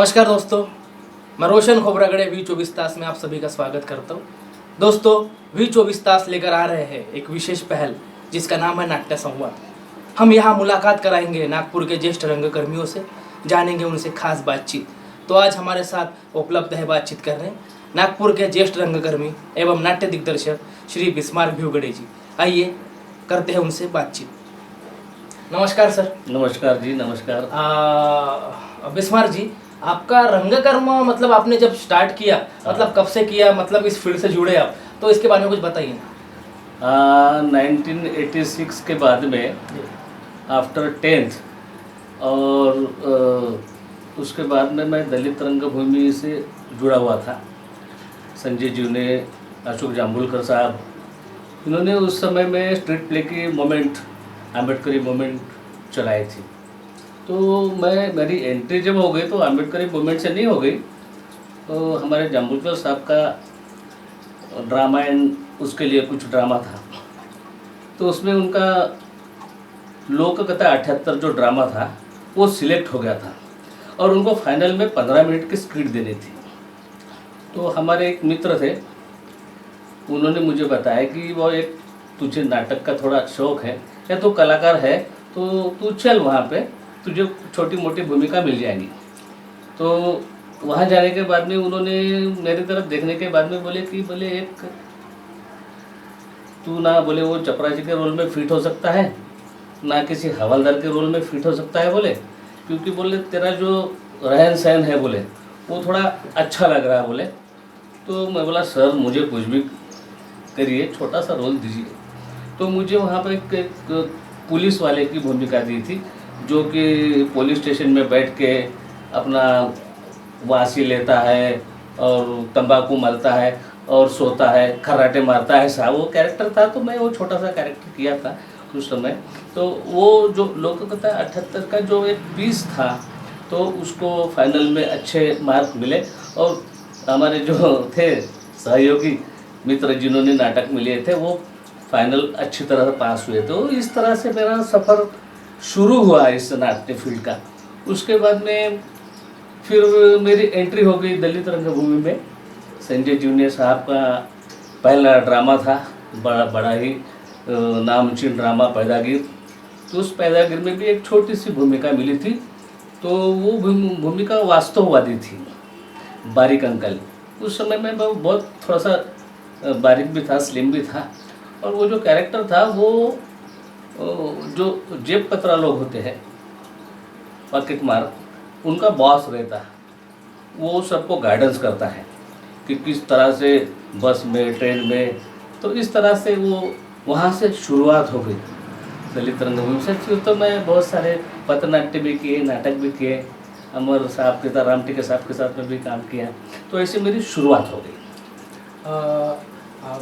नमस्कार दोस्तों, मैं रोशन खोबरागड़े V24 तास में आप सभी का स्वागत करता हूँ। दोस्तों, V24 तास लेकर आ रहे हैं एक विशेष पहल जिसका नाम है नाट्य संवाद। हम यहाँ मुलाकात कराएंगे नागपुर के ज्येष्ठ रंगकर्मियों से, जानेंगे उनसे खास बातचीत। तो आज हमारे साथ उपलब्ध है बातचीत कर रहे हैं नागपुर के ज्येष्ठ रंगकर्मी एवं नाट्य दिग्दर्शक श्री बिस्मार्क भिवगड़े जी। आइए करते हैं उनसे बातचीत। नमस्कार सर। नमस्कार जी, नमस्कार। बिस्मार्क जी, आपका रंगकर्म मतलब आपने जब स्टार्ट किया, मतलब कब से किया, मतलब इस फील्ड से जुड़े आप, तो इसके बारे में कुछ बताइए ना। 1986 के बाद में आफ्टर 10th और उसके बाद में मैं दलित रंगभूमि से जुड़ा हुआ था। संजय जी ने, अशोक जाम्बुलकर साहब, इन्होंने उस समय में स्ट्रीट प्ले की मोमेंट, अम्बेडकरी मोमेंट चलाई थी। तो मेरी एंट्री जब हो गई तो अम्बेडकरी मूवमेंट से नहीं हो गई, तो हमारे जाम्बुलकर साहब का ड्रामा एंड उसके लिए कुछ ड्रामा था, तो उसमें उनका लोककथा 78 जो ड्रामा था वो सिलेक्ट हो गया था और उनको फाइनल में 15 मिनट की स्क्रिप्ट देनी थी। तो हमारे एक मित्र थे, उन्होंने मुझे बताया कि वो एक तुझे नाटक का थोड़ा शौक़ है या तो कलाकार है तो तू चल वहाँ पे, तुझे छोटी मोटी भूमिका मिल जाएगी। तो वहाँ जाने के बाद में उन्होंने मेरी तरफ देखने के बाद में बोले एक तू ना बोले वो चपरासी के रोल में फिट हो सकता है, ना किसी हवलदार के रोल में फिट हो सकता है बोले, क्योंकि बोले तेरा जो रहन सहन है बोले वो थोड़ा अच्छा लग रहा है बोले। तो मैं बोला सर मुझे कुछ भी करिए, छोटा सा रोल दीजिए। तो मुझे वहाँ पर एक पुलिस वाले की भूमिका दी थी, जो कि पुलिस स्टेशन में बैठ के अपना वासी लेता है और तंबाकू मलता है और सोता है, खर्राटे मारता है, सा वो कैरेक्टर था। तो मैं वो छोटा सा कैरेक्टर किया था उस समय। तो वो जो लोककथा 78 का जो एक पीस था तो उसको फाइनल में अच्छे मार्क मिले और हमारे जो थे सहयोगी मित्र जिन्होंने नाटक में लिए थे वो फाइनल अच्छी तरह से पास हुए। तो इस तरह से मेरा सफ़र शुरू हुआ इस नाट्य फील्ड का। उसके बाद में फिर मेरी एंट्री हो गई दलित रंगभूमि में। संजय जी साहब का पहला ड्रामा था, बड़ा ही नामचीन ड्रामा पैदागिर। तो उस पैदागिर में भी एक छोटी सी भूमिका मिली थी, तो वो भूमिका वास्तववादी थी, बारीक अंकल। उस समय में बहुत थोड़ा सा बारीक भी था, स्लिम भी था, और वो जो कैरेक्टर था वो जो जेब कतरा लोग होते हैं, पॉकेट मार, उनका बॉस रहता है, वो सबको गाइडेंस करता है कि किस तरह से बस में, ट्रेन में। तो इस तरह से वो वहाँ से शुरुआत हो गई दलित रंगभूमि से। फिर तो मैं बहुत सारे पथनाट्य भी किए, नाटक भी किए, अमर साहब के साथ, राम टीके साहब के साथ में भी काम किया। तो ऐसे मेरी शुरुआत हो गई।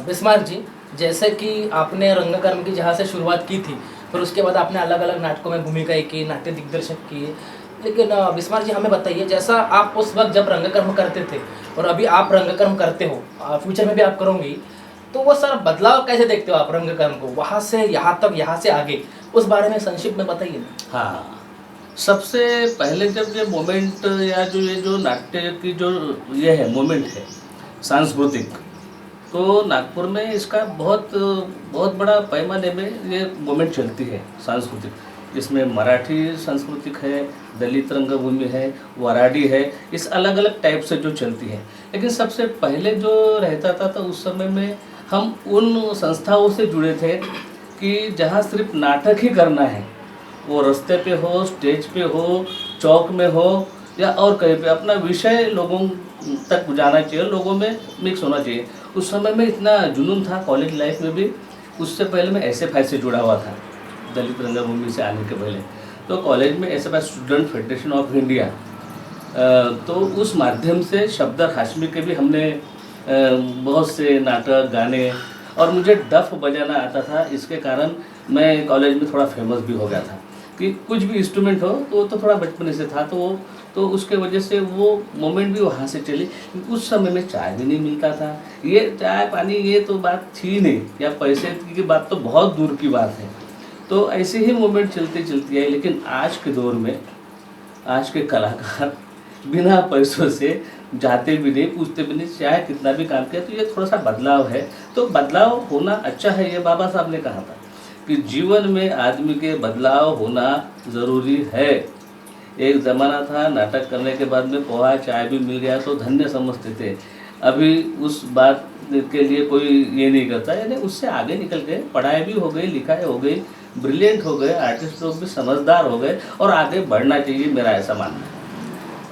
बिस्मार्क जी, जैसे कि आपने रंगकर्म की जहाँ से शुरुआत की थी, फिर उसके बाद आपने अलग अलग नाटकों में भूमिकाएं की, नाट्य दिग्दर्शक किए, लेकिन बिस्मार्क जी हमें बताइए, जैसा आप उस वक्त जब रंगकर्म करते थे और अभी आप रंगकर्म करते हो, फ्यूचर में भी आप करोगे, तो वो सारा बदलाव कैसे देखते हो आप रंगकर्म को, वहाँ से यहाँ तक, यहाँ से आगे, उस बारे में संक्षिप्त में बताइए ना। हाँ, सबसे पहले जब ये मोमेंट या ये जो नाट्य की जो ये है मोमेंट है सांस्कृतिक, तो नागपुर में इसका बहुत बड़ा पैमाने में ये मोमेंट चलती है सांस्कृतिक। इसमें मराठी सांस्कृतिक है, दलित रंगभूमि है, वराडी है, इस अलग अलग टाइप से जो चलती है। लेकिन सबसे पहले जो रहता था तो उस समय में हम उन संस्थाओं से जुड़े थे कि जहाँ सिर्फ नाटक ही करना है, वो रास्ते पे हो, स्टेज पे हो, चौक में हो या और कहीं पे, अपना विषय लोगों तक जाना चाहिए, लोगों में मिक्स होना चाहिए। उस समय में इतना जुनून था कॉलेज लाइफ में भी। उससे पहले मैं SFI से जुड़ा हुआ था दलित रंगभूमि से आने के पहले। तो कॉलेज में SFI student federation of India, तो उस माध्यम से शब्दर हाशमी के भी हमने बहुत से नाटक, गाने, और मुझे डफ बजाना आता था। इसके कारण मैं कॉलेज में थोड़ा फेमस भी हो गया था कि कुछ भी इंस्ट्रूमेंट हो तो थोड़ा बचपन से था, तो उसके वजह से वो मोमेंट भी वहाँ से चली। उस समय में चाय भी नहीं मिलता था, ये चाय पानी ये तो बात थी नहीं, या पैसे की बात तो बहुत दूर की बात है। तो ऐसे ही मोमेंट चलती है। लेकिन आज के दौर में आज के कलाकार बिना पैसों से, जाते भी नहीं, पूछते भी नहीं, चाहे कितना भी काम किया। तो ये थोड़ा सा बदलाव है। तो बदलाव होना अच्छा है, ये बाबा साहब ने कहा था कि जीवन में आदमी के बदलाव होना ज़रूरी है। एक ज़माना था नाटक करने के बाद में पोहा चाय भी मिल गया तो धन्य समझते थे। अभी उस बात के लिए कोई ये नहीं करता, यानी उससे आगे निकल गए, पढ़ाई भी हो गई, लिखाई हो गई, ब्रिलियंट हो गए, आर्टिस्ट लोग भी समझदार हो गए और आगे बढ़ना चाहिए, मेरा ऐसा मानना है।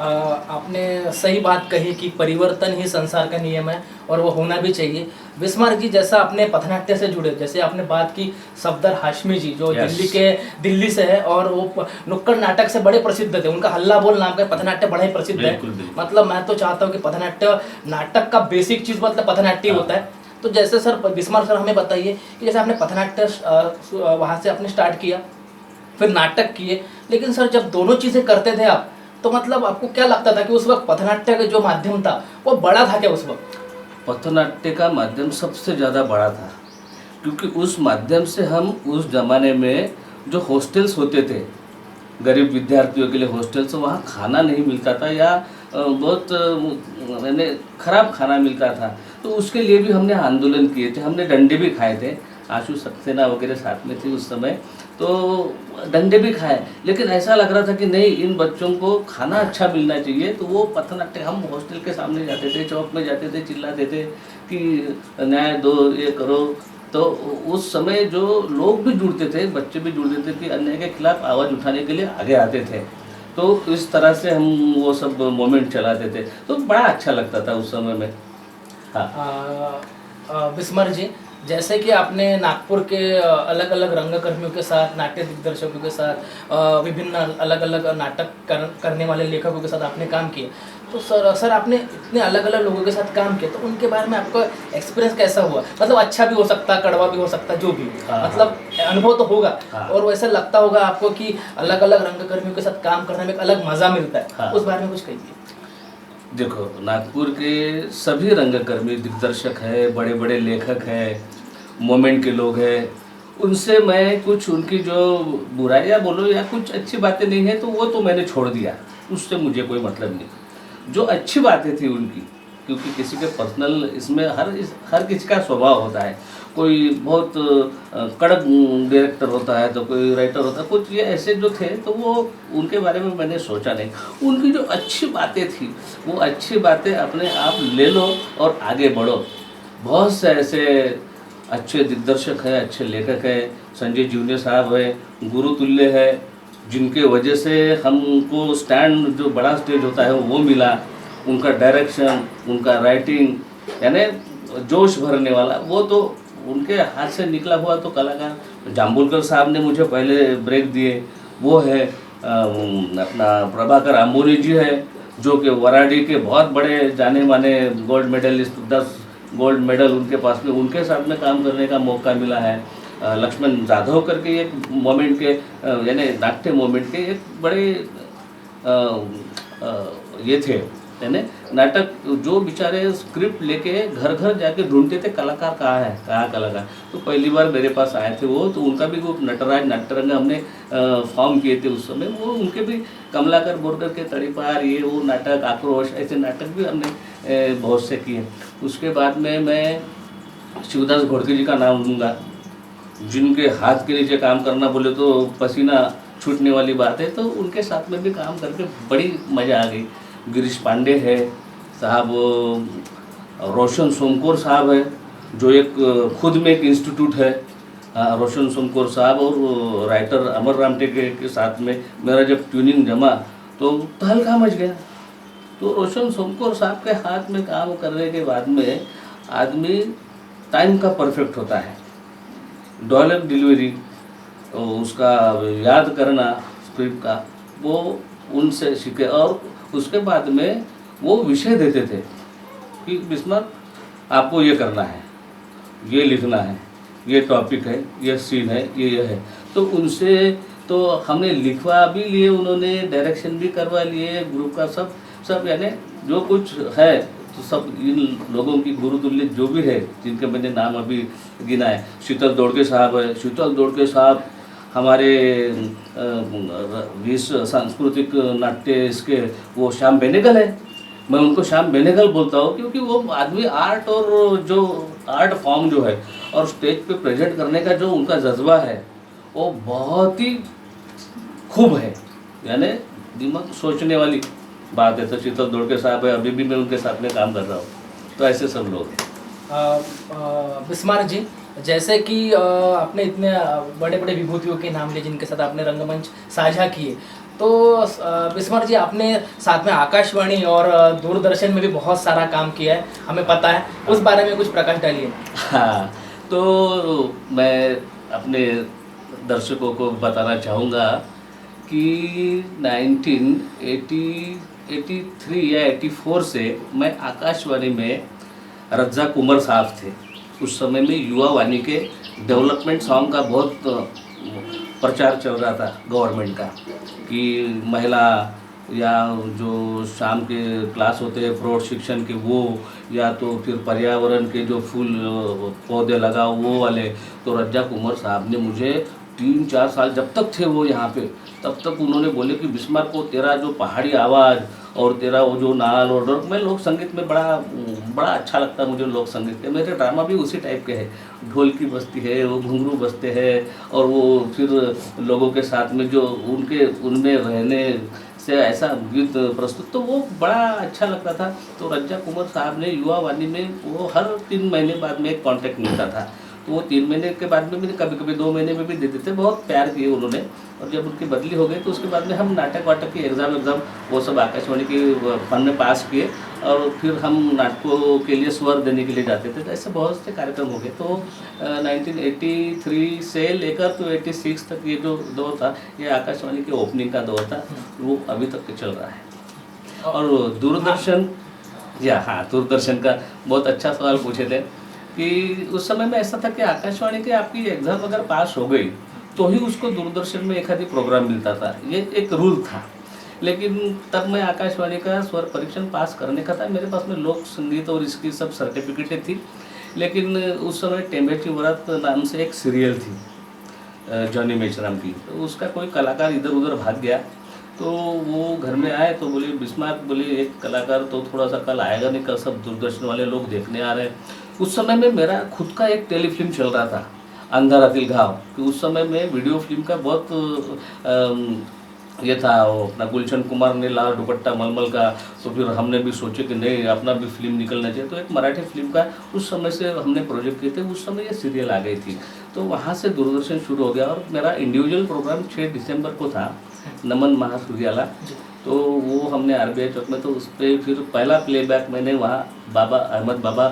आपने सही बात कही कि परिवर्तन ही संसार का नियम है और वो होना भी चाहिए। बिस्मार्क जी, जैसा आपने पथनाट्य से जुड़े, जैसे आपने बात की सफदर हाशमी जी जो Yes. दिल्ली से है और वो नुक्कड़ नाटक से बड़े प्रसिद्ध थे, उनका हल्ला बोल नाम का पथनाट्य बड़ा ही प्रसिद्ध है। बिल्कुल, बिल्कुल। मतलब मैं तो चाहता हूँ कि पथनाट्य नाटक का बेसिक चीज़ मतलब पथनाट्य होता है। तो जैसे सर बिस्मार्क सर हमें बताइए कि जैसे आपने पथनाट्य वहाँ से आपने स्टार्ट किया, फिर नाटक किए, लेकिन सर जब दोनों चीज़ें करते थे आप, तो मतलब आपको क्या लगता था कि उस वक्त पथनाट्य का जो माध्यम था वो बड़ा था क्या उस वक्त? पथनाट्य का माध्यम सबसे ज़्यादा बड़ा था, क्योंकि उस माध्यम से हम उस ज़माने में जो हॉस्टल्स होते थे, गरीब विद्यार्थियों के लिए हॉस्टल्स, वहाँ खाना नहीं मिलता था या बहुत मैंने ख़राब खाना मिलता था। तो उसके लिए भी हमने आंदोलन किए थे, हमने डंडे भी खाए थे। आशु सक्सेना वगैरह साथ में थी उस समय, तो डंडे भी खाए। लेकिन ऐसा लग रहा था कि नहीं, इन बच्चों को खाना अच्छा मिलना चाहिए। तो वो पथनाट्य हम हॉस्टल के सामने जाते थे, चौक में जाते थे, चिल्लाते थे कि न्याय दो, ये करो। तो उस समय जो लोग भी जुड़ते थे, बच्चे भी जुड़ते थे कि अन्याय के खिलाफ आवाज़ उठाने के लिए आगे आते थे। तो इस तरह से हम वो सब मोमेंट चलाते थे, तो बड़ा अच्छा लगता था उस समय में। हाँ, बिस्मर जी, जैसे कि आपने नागपुर के अलग अलग रंगकर्मियों के साथ, नाट्य दिग्दर्शकों के साथ, विभिन्न अलग अलग नाटक करने वाले लेखकों के साथ आपने काम किया। तो सर आपने इतने अलग अलग लोगों के साथ काम किया, तो उनके बारे में आपका एक्सपीरियंस कैसा हुआ? मतलब अच्छा भी हो सकता, कड़वा भी हो सकता, जो भी, मतलब अनुभव तो होगा। और वैसा लगता होगा आपको कि अलग अलग रंगकर्मियों के साथ काम करने में एक अलग मज़ा मिलता है। उस बारे में कुछ कहिए। देखो, नागपुर के सभी रंगकर्मी, दिग्दर्शक है, बड़े बड़े लेखक हैं, मोमेंट के लोग हैं, उनसे मैं कुछ उनकी जो बुराइयां बोलो या कुछ अच्छी बातें नहीं है तो वो तो मैंने छोड़ दिया, उससे मुझे कोई मतलब नहीं। जो अच्छी बातें थी उनकी, क्योंकि किसी के पर्सनल इसमें हर किसी का स्वभाव होता है। कोई बहुत कड़क डायरेक्टर होता है तो कोई राइटर होता है, कुछ ये ऐसे जो थे तो वो उनके बारे में मैंने सोचा नहीं। उनकी जो अच्छी बातें थी वो अच्छी बातें अपने आप ले लो और आगे बढ़ो। बहुत से ऐसे अच्छे दिग्दर्शक हैं, अच्छे लेखक हैं, संजय जूनियर साहब हैं, गुरु तुल्य है, जिनके वजह से हमको स्टैंड, जो बड़ा स्टेज होता है वो मिला। उनका डायरेक्शन, उनका राइटिंग, यानी जोश भरने वाला, वो तो उनके हाथ से निकला हुआ तो कलाकार। जाम्बुलकर साहब ने मुझे पहले ब्रेक दिए, वो है अपना प्रभाकर आम्बोली जी है, जो कि वराडी के बहुत बड़े जाने माने गोल्ड मेडलिस्ट, 10 गोल्ड मेडल उनके पास में, उनके साथ में काम करने का मौका मिला है। लक्ष्मण जाधव करके एक मोमेंट के यानी नाट्य मोमेंट के एक बड़े ये थे, यानी नाटक जो बेचारे स्क्रिप्ट लेके घर घर जाके ढूंढते थे कलाकार कहाँ है, कहाँ कलाकार। तो पहली बार मेरे पास आए थे वो, तो उनका भी ग्रुप नटराज नाट्यरंग हमने फॉर्म किए थे उस समय। वो उनके भी कमलाकर बोरकर के तड़ीपार, ये वो नाटक, आक्रोश, ऐसे नाटक भी हमने बहुत से किए। उसके बाद में मैं शिवदास घोड़के जी का नाम लूँगा, जिनके हाथ के नीचे काम करना बोले तो पसीना छूटने वाली बात है। तो उनके साथ में भी काम करके बड़ी मज़ा आ गई। गिरीश पांडे है साहब, रोशन सोमकोर साहब है, जो एक खुद में एक इंस्टीट्यूट है। रोशन सोमकोर साहब और राइटर अमर रामटेके के साथ में मेरा जब ट्यूनिंग जमा तो तहलका मच गया। तो रोशन सोमकोर साहब के हाथ में काम करने के बाद में आदमी टाइम का परफेक्ट होता है, डायलॉग डिलीवरी, उसका याद करना स्क्रिप्ट का, वो उनसे सीखे। और उसके बाद में वो विषय देते थे कि बिस्मार्क आपको ये करना है, ये लिखना है, ये टॉपिक है, ये सीन है, ये है। तो उनसे तो हमने लिखवा भी लिए, उन्होंने डायरेक्शन भी करवा लिए ग्रुप का, सब यानी जो कुछ है तो सब इन लोगों की गुरु तुल्य जो भी है, जिनके मैंने नाम अभी गिना है। शीतल दोड़के साहब है, शीतल दोड़के साहब हमारे विश्व सांस्कृतिक नाट्य इसके वो श्याम बेनेगल है। मैं उनको श्याम बेनेगल बोलता हूँ क्योंकि वो आदमी आर्ट और जो आर्ट फॉर्म जो है और स्टेज पे प्रेजेंट करने का जो उनका जज्बा है वो बहुत ही खूब है, यानी दिमाग सोचने वाली बात है। तो शीतल दोड़के साहब है, अभी भी मैं उनके साथ में काम कर रहा हूँ, तो ऐसे सब लोग हैं। बिस्मार्क जी, जैसे कि आपने इतने बड़े बड़े विभूतियों के नाम लिए जिनके साथ आपने रंगमंच साझा किए, तो बिस्मार्क जी आपने साथ में आकाशवाणी और दूरदर्शन में भी बहुत सारा काम किया है, हमें पता है, उस बारे में कुछ प्रकाश डालिए। हाँ, तो मैं अपने दर्शकों को बताना चाहूँगा कि 1983 या 84 से मैं आकाशवाणी में रज्जाक उमर साहब थे। उस समय में युवा वाणी के डेवलपमेंट सॉन्ग का बहुत प्रचार चल रहा था गवर्नमेंट का, कि महिला या जो शाम के क्लास होते हैं प्रौढ़ शिक्षण के वो, या तो फिर पर्यावरण के जो फूल पौधे लगाओ वो वाले। तो रज्जाक उमर साहब ने मुझे 3-4 साल जब तक थे वो यहाँ पे, तब तक उन्होंने बोले कि बिस्मार्क को तेरा जो पहाड़ी आवाज़ और तेरा वो जो नाल और डर, मैं लोक संगीत में बड़ा अच्छा लगता है मुझे लोक संगीत के। मेरे ड्रामा भी उसी टाइप के है, ढोलकी बजती है, वो घुंघरू बजते हैं और वो फिर लोगों के साथ में जो उनमें रहने से ऐसा गीत प्रस्तुत, तो वो बड़ा अच्छा लगता था। तो रज्जाक उमर साहब ने युवा वाणी में वो हर 3 महीने बाद में एक कॉन्ट्रैक्ट मिलता था, तो वो 3 महीने के बाद में भी कभी कभी 2 महीने में भी दे देते। बहुत प्यार किए उन्होंने, और जब उनकी बदली हो गई तो उसके बाद में हम नाटक वाटक की एग्ज़ाम वो सब आकाशवाणी के फन में पास किए, और फिर हम नाटकों के लिए स्वर देने के लिए जाते थे। तो ऐसे बहुत से कार्यक्रम हो गए। तो 1983 से लेकर तो 86 तक ये जो दौर था, ये आकाशवाणी के ओपनिंग का दौर था, वो अभी तक चल रहा है। और दूरदर्शन, या हाँ, दूरदर्शन का बहुत अच्छा सवाल पूछे थे कि उस समय में ऐसा था कि आकाशवाणी के आपकी एग्ज़ाम अगर पास हो गई तो ही उसको दूरदर्शन में एक आधी प्रोग्राम मिलता था, ये एक रूल था। लेकिन तब मैं आकाशवाणी का स्वर परीक्षण पास करने का था, मेरे पास में लोक संगीत और इसकी सब सर्टिफिकेटें थी। लेकिन उस समय टेम्बेची वरात नाम से एक सीरियल थी जॉनी मेचराम की, तो उसका कोई कलाकार इधर उधर भाग गया। तो वो घर में आए तो बोले बिस्मार्क, बोले एक कलाकार तो थोड़ा सा कल आएगा नहीं, कल सब दूरदर्शन वाले लोग देखने आ रहे हैं। उस समय में मेरा खुद का एक टेलीफिल्म चल रहा था, अंधारातील घाव, कि उस समय में वीडियो फिल्म का बहुत ये था, वो अपना गुलशन कुमार ने लाल दुपट्टा मलमल का। तो फिर हमने भी सोचे कि नहीं, अपना भी फिल्म निकलना चाहिए, तो एक मराठी फिल्म का उस समय से हमने प्रोजेक्ट किए थे। उस समय ये सीरियल आ गई थी, तो वहाँ से दूरदर्शन शुरू हो गया। और मेरा इंडिविजुअल प्रोग्राम 6 दिसंबर को था, नमन महासूर्याला, तो वो हमने RBI चौक में, तो उस पर फिर पहला प्लेबैक मैंने वहाँ बाबा अहमद बाबा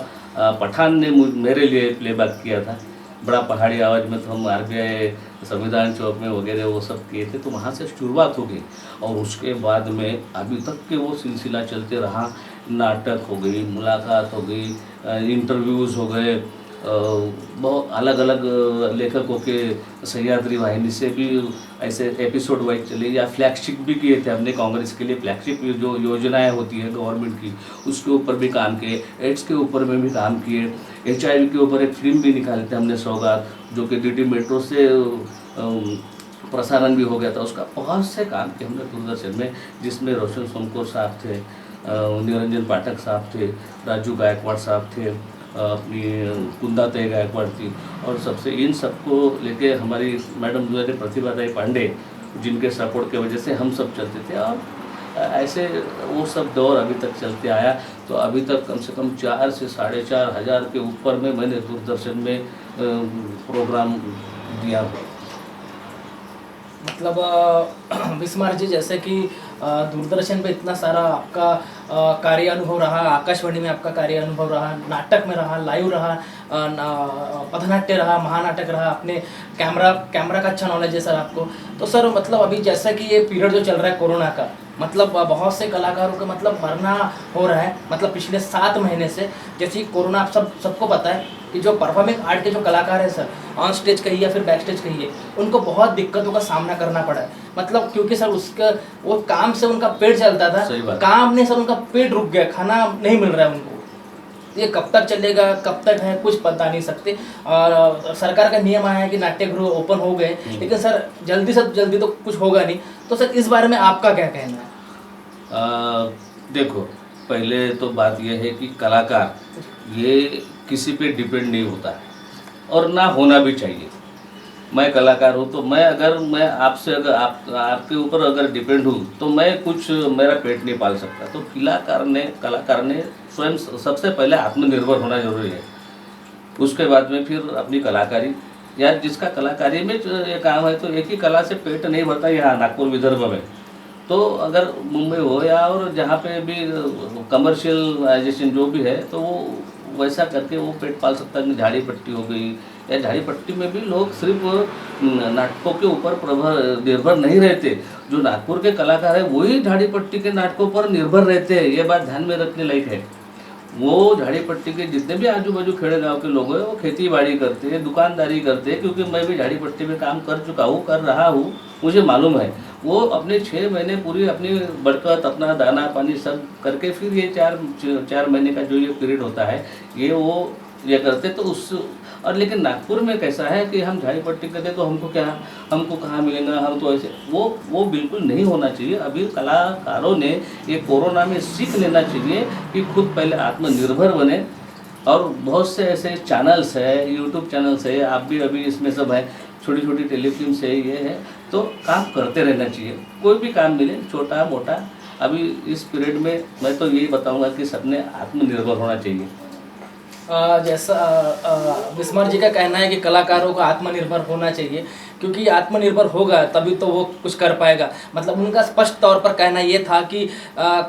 पठान ने मेरे लिए प्लेबैक किया था। बड़ा पहाड़ी आवाज़ में, तो हम RBI संविधान चौक में वगैरह वो सब किए थे। तो वहाँ से शुरुआत हो गई, और उसके बाद में अभी तक के वो सिलसिला चलते रहा। नाटक हो गई, मुलाकात हो गई, इंटरव्यूज़ हो गए, बहुत अलग अलग लेखकों के सह्याद्री वाहिनी से भी ऐसे एपिसोड वाइज चले, या फ्लैगशिप भी किए थे हमने कांग्रेस के लिए। फ्लैगशिप जो योजनाएं होती है गवर्नमेंट की, उसके ऊपर भी काम किए, एड्स के ऊपर में भी काम किए, HIV के ऊपर एक फिल्म भी निकाले थे हमने, सौगात, जो कि DD मेट्रो से प्रसारण भी हो गया था। उसका बहुत से काम किए हमने दूरदर्शन में, जिसमें रोशन सोमकोर साहब थे, निरंजन पाठक साहब थे, राजू गायकवाड़ साहब थे, अपनी कुंदा तय गायकवाड़ थी, और सबसे इन सबको लेके हमारी मैडम जो है प्रतिभादाई पांडे, जिनके सपोर्ट की वजह से हम सब चलते थे। और ऐसे वो सब दौर अभी तक चलते आया। तो अभी तक कम से कम 4 से 4,500 हज़ार के ऊपर में मैंने दूरदर्शन में प्रोग्राम दिया। मतलब बिस्मार्क जी, जैसे कि दूरदर्शन पे इतना सारा आपका कार्य अनुभव रहा, आकाशवाणी में आपका कार्य अनुभव रहा, नाटक में रहा, लाइव रहा, पथनाट्य रहा, महानाटक रहा, अपने कैमरा का अच्छा नॉलेज है सर आपको। तो सर मतलब अभी जैसा कि ये पीरियड जो चल रहा है कोरोना का, मतलब बहुत से कलाकारों का मतलब मरना हो रहा है, मतलब पिछले 7 महीने से। जैसे कोरोना आप सबको पता है कि जो परफॉर्मिंग आर्ट के जो कलाकार हैं सर, ऑन स्टेज कहिए या फिर बैक स्टेज कहिए, उनको बहुत दिक्कतों का सामना करना पड़ा है। मतलब क्योंकि सर उसका वो काम से उनका पेट चलता था, काम ने सर उनका पेट रुक गया, खाना नहीं मिल रहा है उनको। ये कब तक चलेगा, कब तक है, कुछ बता नहीं सकते। और सरकार का नियम आया है कि नाट्यगृह ओपन हो गए, लेकिन सर जल्दी से जल्दी तो कुछ होगा नहीं। तो सर इस बारे में आपका क्या कहना है? देखो, पहले तो बात यह है कि कलाकार ये किसी पे डिपेंड नहीं होता है और ना होना भी चाहिए। मैं कलाकार हूँ तो मैं आपसे अगर आपके ऊपर अगर डिपेंड हूँ तो मैं कुछ मेरा पेट नहीं पाल सकता। तो कलाकार ने स्वयं सबसे पहले आत्मनिर्भर होना जरूरी है। उसके बाद में फिर अपनी कलाकारी, या जिसका कलाकारी में ये काम है तो एक ही कला से पेट नहीं भरता। यहाँ नागपुर विदर्भ में तो अगर मुंबई हो या और जहाँ पे भी कमर्शियलाइजेशन जो भी है तो वो वैसा करके वो पेट पाल सकता है। झाड़ी पट्टी हो गई, या झाड़ी पट्टी में भी लोग सिर्फ नाटकों के ऊपर निर्भर नहीं रहते। जो नागपुर के कलाकार है वही झाड़ी पट्टी के नाटकों पर निर्भर रहते हैं। ये बात ध्यान में रखने लायक है। वो झाड़ी पट्टी के जितने भी आजू बाजू खेड़े गांव के लोग हैं वो खेती बाड़ी करते हैं, दुकानदारी करते हैं। क्योंकि मैं भी झाड़ी पट्टी में काम कर चुका हूँ, कर रहा हूँ, मुझे मालूम है। वो अपने 6 महीने पूरी अपनी बरकत, अपना दाना पानी सब करके फिर ये 4 महीने का जो ये पीरियड होता है ये करते। तो उस और लेकिन नागपुर में कैसा है कि हम झाड़ी पट्टी करते तो हमको कहाँ मिलेगा, हम तो ऐसे वो बिल्कुल नहीं होना चाहिए। अभी कलाकारों ने ये कोरोना में सीख लेना चाहिए कि खुद पहले आत्मनिर्भर बने। और बहुत से ऐसे चैनल्स है, यूट्यूब चैनल्स है, आप भी अभी इसमें सब है, छोटी छोटी टेलीफिल्म्स है, ये है, तो काम करते रहना चाहिए। कोई भी काम मिले छोटा मोटा, अभी इस पीरियड में मैं तो यही बताऊंगा कि सबने आत्मनिर्भर होना चाहिए। जैसा बिस्मार जी का कहना है कि कलाकारों को आत्मनिर्भर होना चाहिए, क्योंकि आत्मनिर्भर होगा तभी तो वो कुछ कर पाएगा। मतलब उनका स्पष्ट तौर पर कहना ये था कि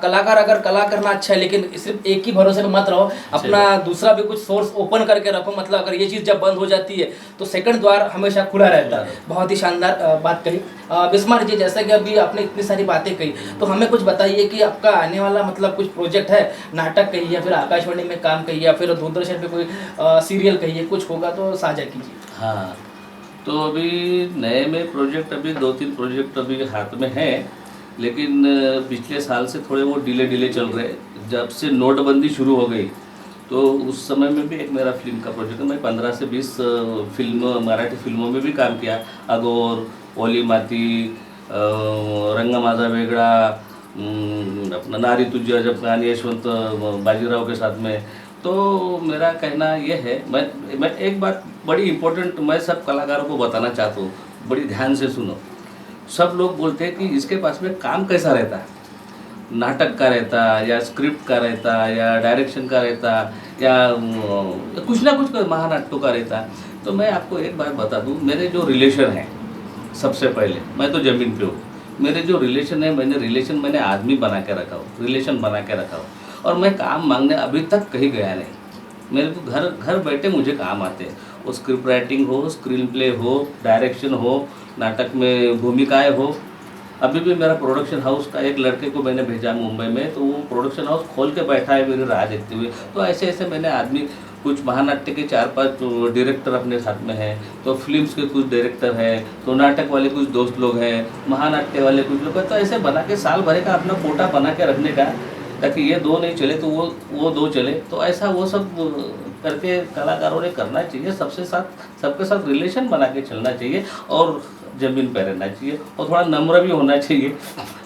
कलाकार अगर कला करना अच्छा है, लेकिन सिर्फ एक ही भरोसे में मत रहो, अपना दूसरा भी कुछ सोर्स ओपन करके रखो। मतलब अगर ये चीज़ जब बंद हो जाती है तो सेकंड द्वार हमेशा खुला रहता है। बहुत ही शानदार बात कही बिस्मार जी। जैसा कि अभी आपने इतनी सारी बातें कही, तो हमें कुछ बताइए कि आपका आने वाला मतलब कुछ प्रोजेक्ट है, नाटक कहिए या फिर आकाशवाणी में काम कहिए या फिर दूरदर्शन पे कोई सीरियल कहिए, कुछ होगा तो साझा कीजिए। हाँ, तो अभी नए में प्रोजेक्ट अभी 2-3 प्रोजेक्ट अभी हाथ में हैं, लेकिन पिछले साल से थोड़े वो डिले चल रहे। जब से नोटबंदी शुरू हो गई तो उस समय में भी एक मेरा फिल्म का प्रोजेक्ट है। मैं 15 से 20 मराठी फिल्मों में भी काम किया। अगोर, ओली माती, रंग माझा वेगळा, अपना नारी तुझी अजब कहानी, यशवंत बाजीराव के साथ में। तो मेरा कहना यह है, मैं एक बात बड़ी इम्पोर्टेंट मैं सब कलाकारों को बताना चाहता हूँ, बड़ी ध्यान से सुनो। सब लोग बोलते हैं कि इसके पास में काम कैसा रहता है, नाटक का रहता या स्क्रिप्ट का रहता या डायरेक्शन का रहता या कुछ ना कुछ महानाट्यों का रहता। तो मैं आपको एक बात बता दूँ, मेरे जो रिलेशन हैं, सबसे पहले मैं तो ज़मीन पे हूँ। मेरे जो रिलेशन है, मैंने आदमी बना के रखा हूँ, रिलेशन बना के रखा हूँ। और मैं काम मांगने अभी तक कहीं गया नहीं। मेरे को घर बैठे मुझे काम आते हैं। वो स्क्रिप्ट राइटिंग हो, स्क्रीन प्ले हो, डायरेक्शन हो, नाटक में भूमिकाएं हो। अभी भी मेरा प्रोडक्शन हाउस का एक लड़के को मैंने भेजा मुंबई में, तो वो प्रोडक्शन हाउस खोल के बैठा है मेरी राह देखते हुए। तो ऐसे मैंने आदमी, कुछ महानाट्य के 4-5 डायरेक्टर अपने साथ में हैं, तो फिल्म्स के कुछ डायरेक्टर हैं, तो नाटक वाले कुछ दोस्त लोग हैं, महानाट्य वाले कुछ लोग हैं। तो ऐसे बना के साल भर का अपना कोटा बना के रखने का, ताकि ये 2 नहीं चले तो वो 2 चले। तो ऐसा वो सब करके कलाकारों ने करना चाहिए। सबके साथ रिलेशन बना के चलना चाहिए और ज़मीन पर रहना चाहिए और थोड़ा नम्र भी होना चाहिए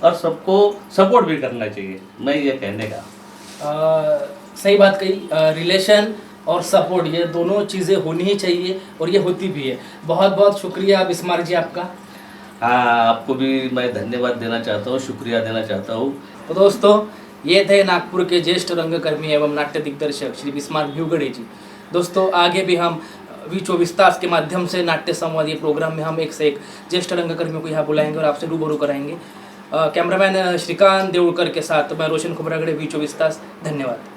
और सबको सपोर्ट भी करना चाहिए। मैं ये कहने का सही बात कही। रिलेशन और सपोर्ट, ये दोनों चीज़ें होनी ही चाहिए और ये होती भी है। बहुत बहुत शुक्रिया बिस्मार जी आपका। हाँ, आपको भी मैं धन्यवाद देना चाहता हूँ, शुक्रिया देना चाहता हूँ। तो दोस्तों, ये थे नागपुर के ज्येष्ठ रंगकर्मी एवं नाट्य दिग्दर्शक श्री बिस्मार भिवगड़े जी। दोस्तों, आगे भी हम V24 तास के माध्यम से नाट्य संवाद ये प्रोग्राम में हम एक से एक ज्येष्ठ रंगकर्मियों को यहाँ बुलाएंगे और आपसे रूबरू कराएंगे। कैमरामैन श्रीकांत देवड़कर के साथ मैं रोशन खुबरागड़े, V24 तास। धन्यवाद।